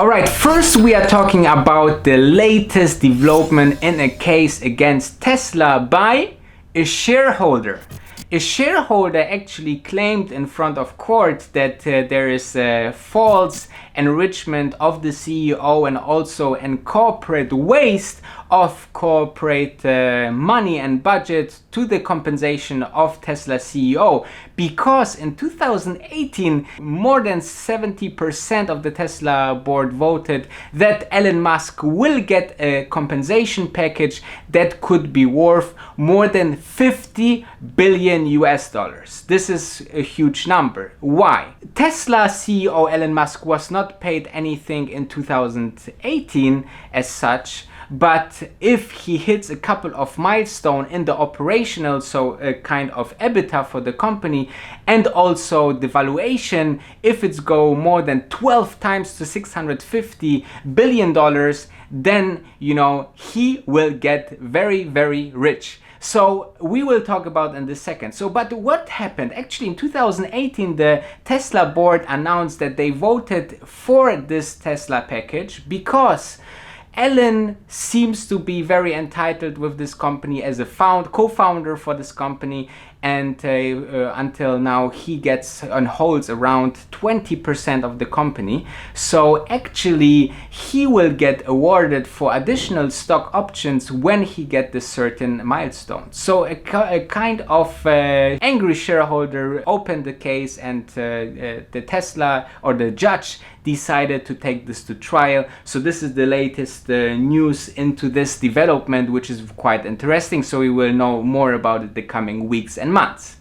Alright, first we are talking about the latest development in a case against Tesla by a shareholder. A shareholder actually claimed in front of court that there is false enrichment of the CEO and also corporate waste of corporate money and budget to the compensation of Tesla CEO, because in 2018 more than 70% of the Tesla board voted that Elon Musk will get a compensation package that could be worth more than 50 billion US dollars. This is a huge number. Why? Tesla CEO Elon Musk was not paid anything in 2018 as such, but if he hits a couple of milestones in the operational, so a kind of EBITDA for the company, and also the valuation, if it's go more than 12 times to $650 billion, then he will get very, very rich. So we will talk about in this second. But what happened? Actually, in 2018, the Tesla board announced that they voted for this Tesla package because Elon seems to be very entitled with this company as a co-founder for this company, and until now he gets and holds around 20% of the company. So actually he will get awarded for additional stock options when he gets the certain milestones. So a kind of angry shareholder opened the case, and the Tesla or the judge decided to take this to trial. So this is the latest news into this development, which is quite interesting. So we will know more about it the coming weeks and months.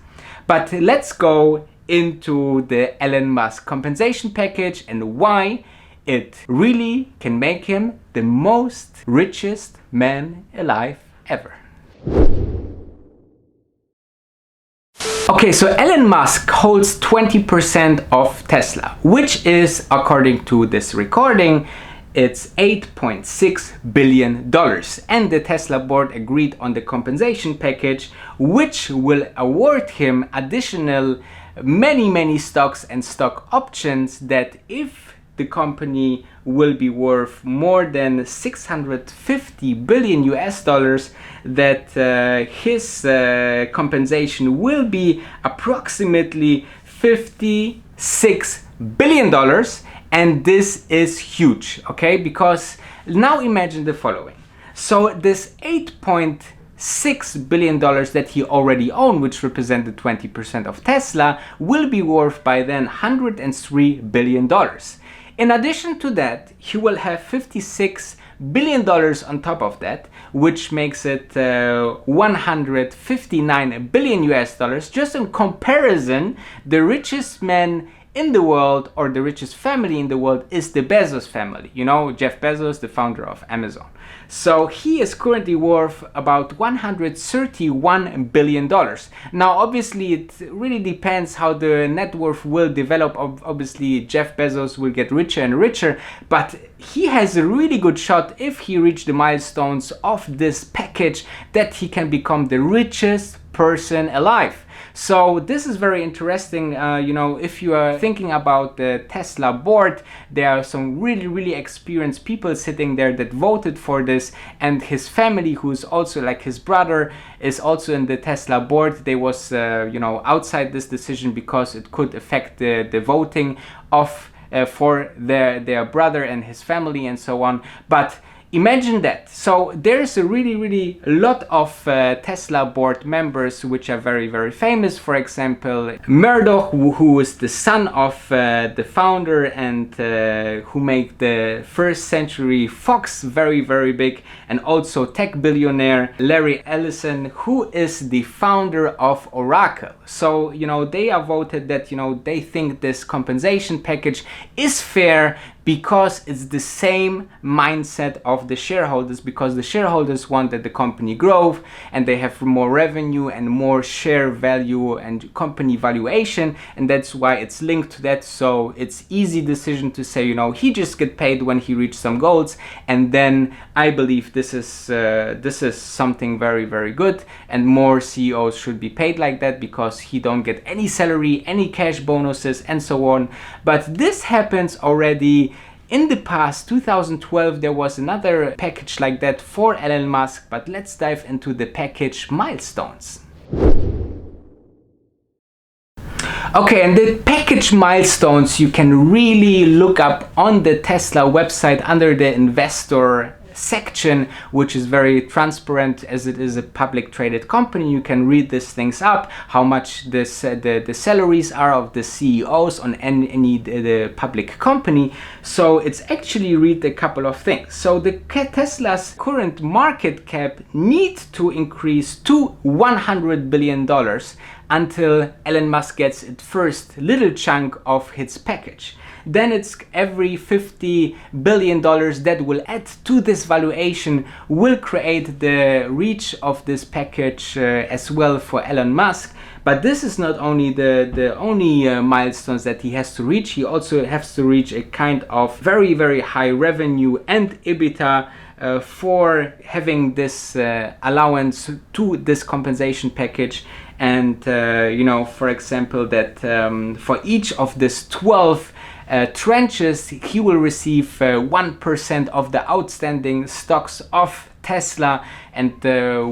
But let's go into the Elon Musk compensation package and why it really can make him the most richest man alive ever. Okay, so Elon Musk holds 20% of Tesla, which is, according to this recording, it's $8.6 billion. And the Tesla board agreed on the compensation package, which will award him additional many stocks and stock options that if the company will be worth more than 650 billion US dollars, that his compensation will be approximately $56 billion. And this is huge, okay? Because now imagine the following. So this $8.6 billion that he already owned, which represented 20% of Tesla, will be worth by then $103 billion. In addition to that, he will have $56 billion on top of that, which makes it 159 billion US dollars. Just in comparison, the richest man in the world, or the richest family in the world, is the Bezos family. Jeff Bezos, the founder of Amazon. So he is currently worth about $131 billion. Now, obviously, it really depends how the net worth will develop. Obviously, Jeff Bezos will get richer and richer, but he has a really good shot if he reaches the milestones of this package that he can become the richest person alive. So this is very interesting. If you are thinking about the Tesla board, there are some really experienced people sitting there that voted for this, and his family, who's also like his brother, is also in the Tesla board. They was outside this decision because it could affect the voting of for their brother and his family and so on. But imagine that. So there's a really lot of Tesla board members which are very famous. For example, Murdoch, who is the son of the founder and who made the first century Fox very big, and also tech billionaire Larry Ellison, who is the founder of Oracle. So they are voted that they think this compensation package is fair, because it's the same mindset of the shareholders, because the shareholders want that the company grow and they have more revenue and more share value and company valuation, and that's why it's linked to that. So it's easy decision to say, he just get paid when he reached some goals, and then I believe this is something very good, and more CEOs should be paid like that, because he don't get any salary, any cash bonuses and so on. But this happens already In the past, 2012, there was another package like that for Elon Musk, but let's dive into the package Milestones. Okay, and the package Milestones you can really look up on the Tesla website under the investor section, which is very transparent as it is a public traded company. You can read these things up, how much the salaries are of the CEOs on any the public company. So it's actually read a couple of things. So the Tesla's current market cap needs to increase to $100 billion until Elon Musk gets its first little chunk of his package. Then it's every $50 billion that will add to this valuation will create the reach of this package as well for Elon Musk. But this is not only the only milestones that he has to reach. He also has to reach a kind of very, very high revenue and EBITDA for having this allowance to this compensation package. And you know, for example, that for each of these 12 tranches, he will receive 1% of the outstanding stocks of Tesla, and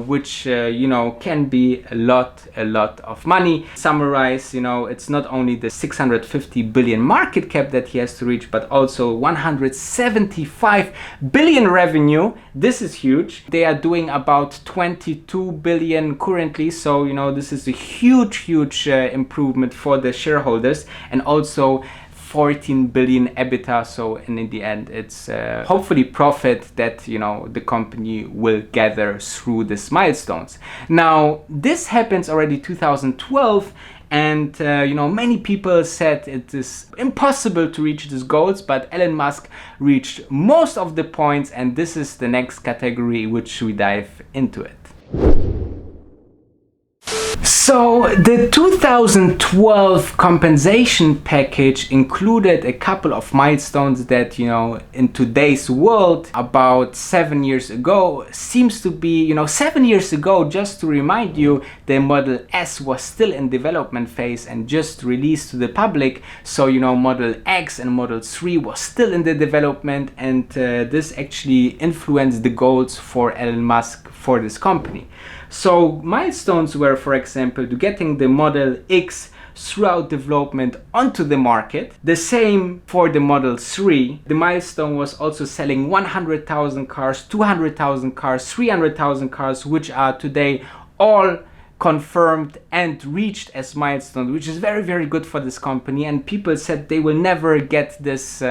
which you know, can be a lot of money. Summarize, you know, it's not only the 650 billion market cap that he has to reach, but also 175 billion revenue. This is huge. They are doing about 22 billion currently, so you know, this is a huge improvement for the shareholders, and also 14 billion EBITDA. So in the end, it's hopefully profit that, you know, the company will gather through these milestones. Now this happens already 2012, and you know, many people said it is impossible to reach these goals, but Elon Musk reached most of the points, and this is the next category which we dive into it. So the 2012 compensation package included a couple of milestones that, you know, in today's world, about 7 years ago, seems to be, you know, 7 years ago, just to remind you, the Model S was still in development phase and just released to the public. So, you know, Model X and Model 3 was still in the development, and this actually influenced the goals for Elon Musk for this company. So milestones were, for example, to getting the Model X throughout development onto the market. The same for the Model 3. The milestone was also selling 100,000 cars, 200,000 cars, 300,000 cars, which are today all confirmed and reached as milestones, which is very good for this company. And people said they will never get this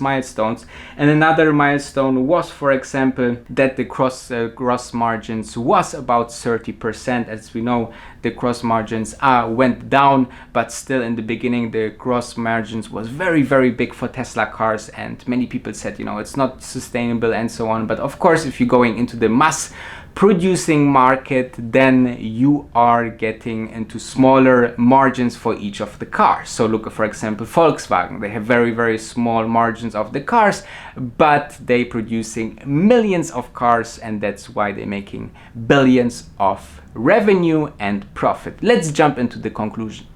milestones. And another milestone was, for example, that the gross margins was about 30%. As we know, the gross margins went down, but still in the beginning the gross margins was very big for Tesla cars, and many people said, you know, it's not sustainable and so on. But of course, if you're going into the mass producing market, then you are getting into smaller margins for each of the cars. So look at, for example, Volkswagen. They have very small margins of the cars, but they producing millions of cars, and that's why they're making billions of revenue and profit. Let's jump into the conclusion.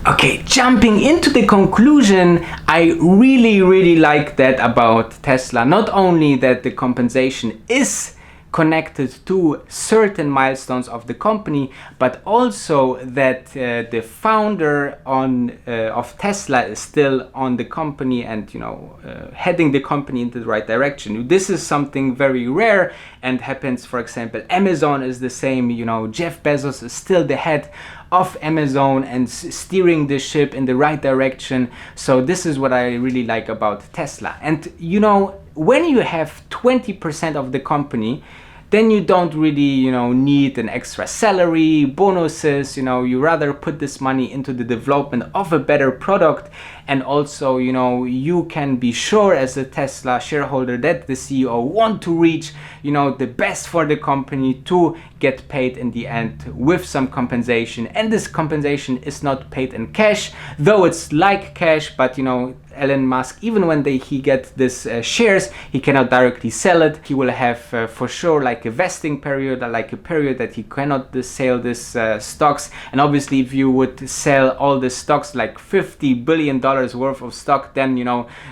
Okay, jumping into the conclusion, I really like that about Tesla. Not only that the compensation is connected to certain milestones of the company, but also that the founder of Tesla is still on the company and, you know, heading the company into the right direction. This is something very rare and happens, for example, Amazon is the same. You know, Jeff Bezos is still the head of Amazon and steering the ship in the right direction. So this is what I really like about Tesla. And you know, when you have 20% of the company, then you don't really, you know, need an extra salary, bonuses. You know, you rather put this money into the development of a better product. And also, you know, you can be sure as a Tesla shareholder that the CEO want to reach, you know, the best for the company to get paid in the end with some compensation. And this compensation is not paid in cash, though it's like cash, but you know, Elon Musk, even when he get this shares, he cannot directly sell it. He will have for sure like a vesting period, like a period that he cannot sell this stocks. And obviously, if you would sell all the stocks, like $50 billion $10 worth of stock, then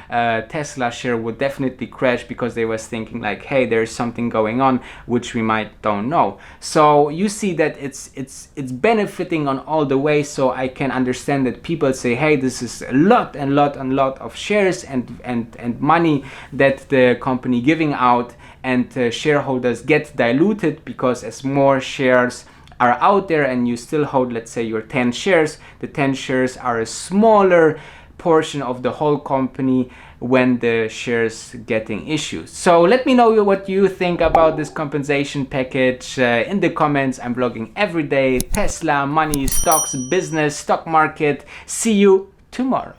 Tesla share would definitely crash, because they was thinking like, hey, there's something going on which we might don't know. So you see that it's benefiting on all the ways. So I can understand that people say, hey, this is a lot of shares and money that the company giving out, and shareholders get diluted, because as more shares are out there and you still hold, let's say, your 10 shares, the 10 shares are a smaller portion of the whole company when the shares getting issued. So let me know what you think about this compensation package in the comments. I'm blogging every day: Tesla, money, stocks, business, stock market. See you tomorrow.